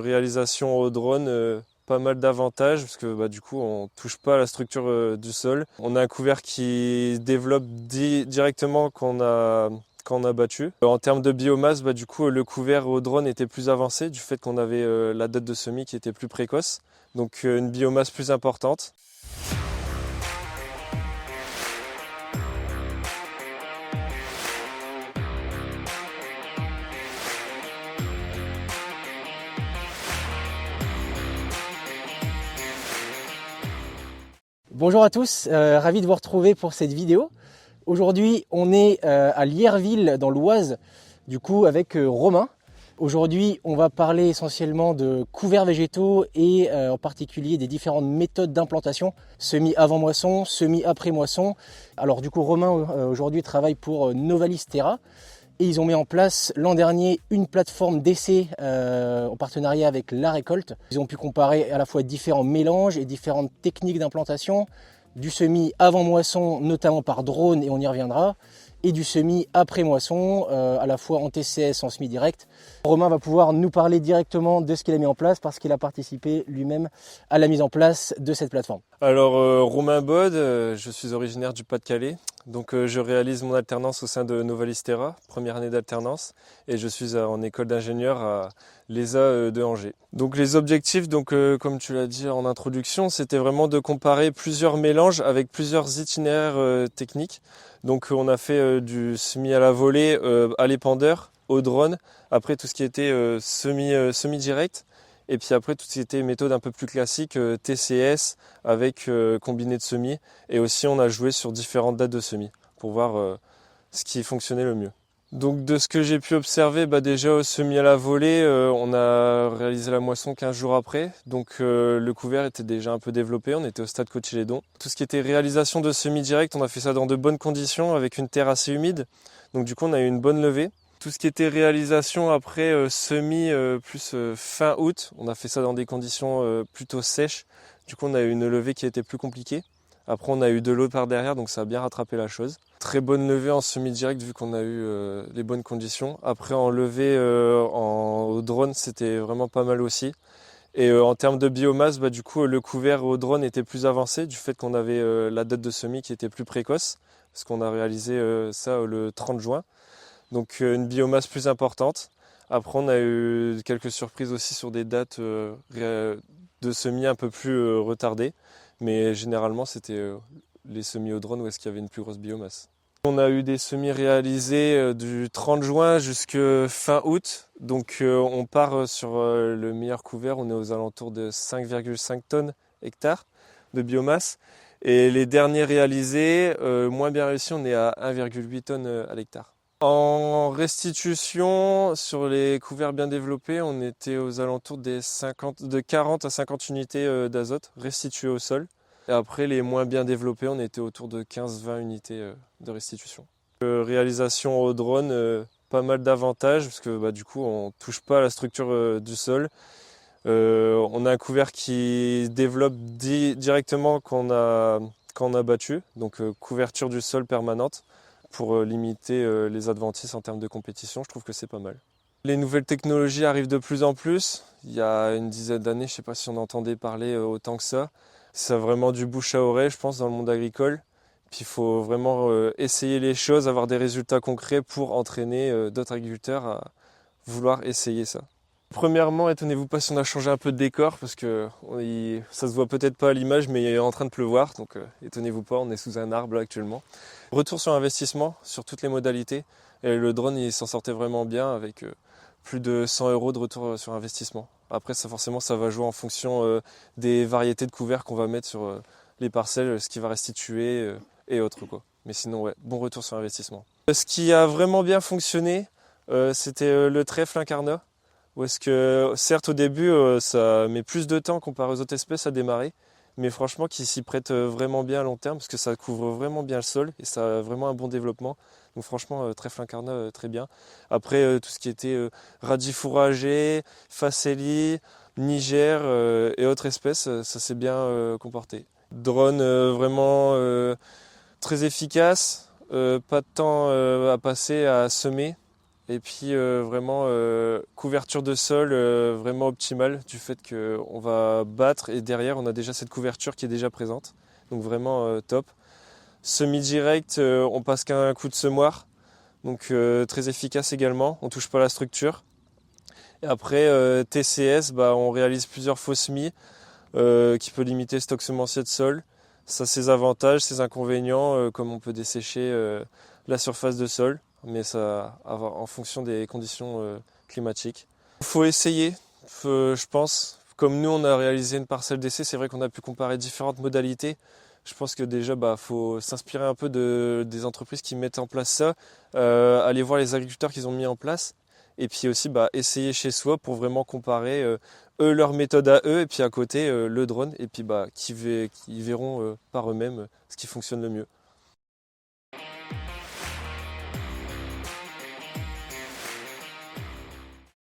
Réalisation au drone, pas mal d'avantages parce que du coup on touche pas à la structure du sol. On a un couvert qui développe directement quand on a battu. En termes de biomasse, du coup le couvert au drone était plus avancé du fait qu'on avait la date de semis qui était plus précoce, donc une biomasse plus importante. Bonjour à tous, ravi de vous retrouver pour cette vidéo. Aujourd'hui, on est à Lierville dans l'Oise, du coup avec Romain. Aujourd'hui, on va parler essentiellement de couverts végétaux et en particulier des différentes méthodes d'implantation, semis avant moisson, semis après moisson. Alors du coup, Romain aujourd'hui travaille pour Novalis Terra. Et ils ont mis en place l'an dernier une plateforme d'essai en partenariat avec La Récolte. Ils ont pu comparer à la fois différents mélanges et différentes techniques d'implantation, du semis avant moisson, notamment par drone, et on y reviendra, et du semis après moisson, à la fois en TCS, en semi-direct. Romain va pouvoir nous parler directement de ce qu'il a mis en place parce qu'il a participé lui-même à la mise en place de cette plateforme. Alors Romain Bod, je suis originaire du Pas-de-Calais, donc je réalise mon alternance au sein de Novalis Terra, première année d'alternance, et je suis en école d'ingénieur à l'ESA de Angers. Donc les objectifs, comme tu l'as dit en introduction, c'était vraiment de comparer plusieurs mélanges avec plusieurs itinéraires techniques. Donc on a fait du semis à la volée, à l'épandeur, au drone, après tout ce qui était semi-direct. Et puis après, tout ce qui était méthode un peu plus classique, TCS avec combiné de semis. Et aussi, on a joué sur différentes dates de semis pour voir ce qui fonctionnait le mieux. Donc de ce que j'ai pu observer, déjà au semis à la volée, on a réalisé la moisson 15 jours après. Donc le couvert était déjà un peu développé, on était au stade cotylédon. Tout ce qui était réalisation de semis direct, on a fait ça dans de bonnes conditions avec une terre assez humide. Donc du coup, on a eu une bonne levée. Tout ce qui était réalisation après semis plus fin août, on a fait ça dans des conditions plutôt sèches. Du coup, on a eu une levée qui était plus compliquée. Après, on a eu de l'eau par derrière, donc ça a bien rattrapé la chose. Très bonne levée en semi-direct vu qu'on a eu les bonnes conditions. Après, en levée au drone, c'était vraiment pas mal aussi. Et en termes de biomasse, du coup, le couvert au drone était plus avancé du fait qu'on avait la date de semis qui était plus précoce, parce qu'on a réalisé ça le 30 juin. Donc une biomasse plus importante. Après, on a eu quelques surprises aussi sur des dates de semis un peu plus retardées. Mais généralement, c'était les semis au drone où est-ce qu'il y avait une plus grosse biomasse. On a eu des semis réalisés du 30 juin jusqu'à fin août. Donc on part sur le meilleur couvert. On est aux alentours de 5,5 tonnes hectares de biomasse. Et les derniers réalisés, moins bien réussis, on est à 1,8 tonnes à l'hectare. En restitution, sur les couverts bien développés, on était aux alentours de 40 à 50 unités d'azote restituées au sol. Et après, les moins bien développés, on était autour de 15-20 unités de restitution. Réalisation au drone, pas mal d'avantages parce que du coup, on ne touche pas à la structure du sol. On a un couvert qui développe directement quand on a battu, donc couverture du sol permanente pour limiter les adventices en termes de compétition. Je trouve que c'est pas mal. Les nouvelles technologies arrivent de plus en plus. Il y a une dizaine d'années, je ne sais pas si on entendait parler autant que ça. C'est vraiment du bouche à oreille, je pense, dans le monde agricole. Puis il faut vraiment essayer les choses, avoir des résultats concrets pour entraîner d'autres agriculteurs à vouloir essayer ça. Premièrement, étonnez-vous pas si on a changé un peu de décor parce que ça se voit peut-être pas à l'image, mais il est en train de pleuvoir, donc étonnez-vous pas, on est sous un arbre là, actuellement. Retour sur investissement sur toutes les modalités. Et le drone, il s'en sortait vraiment bien avec plus de 100 € de retour sur investissement. Après, ça forcément, ça va jouer en fonction des variétés de couverts qu'on va mettre sur les parcelles, ce qui va restituer et autres, quoi. Mais sinon, ouais, bon retour sur investissement. Ce qui a vraiment bien fonctionné, c'était le trèfle incarnat. Où est-ce que, certes, au début, ça met plus de temps comparé aux autres espèces à démarrer, mais franchement, qui s'y prête vraiment bien à long terme, parce que ça couvre vraiment bien le sol et ça a vraiment un bon développement. Donc franchement, trèfle incarnat, très bien. Après, tout ce qui était radis fourragé, facélie, Niger et autres espèces, ça s'est bien comporté. Drone vraiment très efficace, pas de temps à passer à semer. Et puis vraiment couverture de sol vraiment optimale du fait qu'on va battre et derrière on a déjà cette couverture qui est déjà présente. Donc vraiment top. Semi-direct, on passe qu'un coup de semoir. Donc très efficace également, on touche pas la structure. Et après TCS, on réalise plusieurs faux semis qui peut limiter le stock semencier de sol. Ça a ses avantages, ses inconvénients, comme on peut dessécher la surface de sol, mais ça en fonction des conditions climatiques. Il faut essayer, je pense. Comme nous on a réalisé une parcelle d'essai, c'est vrai qu'on a pu comparer différentes modalités. Je pense que déjà, faut s'inspirer un peu des entreprises qui mettent en place ça, aller voir les agriculteurs qu'ils ont mis en place, et puis aussi essayer chez soi pour vraiment comparer eux leur méthode à eux, et puis à côté le drone, et puis qui verront par eux-mêmes ce qui fonctionne le mieux.